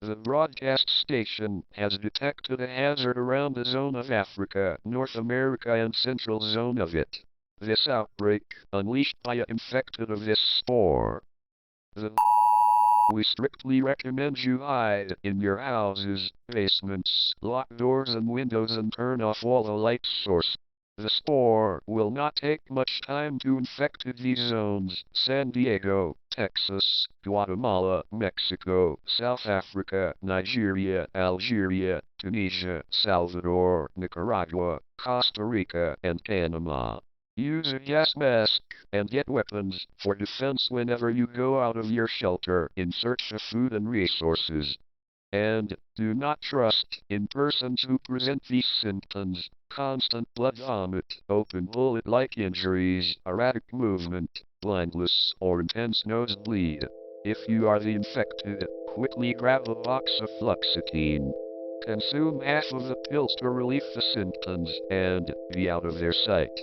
The broadcast station has detected a hazard around the zone of Africa, North America and central zone of it. This outbreak, unleashed by a infected of this spore. We strictly recommend you hide in your houses, basements, lock doors and windows and turn off all the light source. The spore will not take much time to infect these zones: San Diego, Texas, Guatemala, Mexico, South Africa, Nigeria, Algeria, Tunisia, Salvador, Nicaragua, Costa Rica, and Panama. Use a gas mask and get weapons for defense whenever you go out of your shelter in search of food and resources. And do not trust in persons who present these symptoms: constant blood vomit, open bullet-like injuries, erratic movement, blindness, or intense nosebleed. If you are the infected, quickly grab a box of fluoxetine. Consume half of the pills to relieve the symptoms and be out of their sight.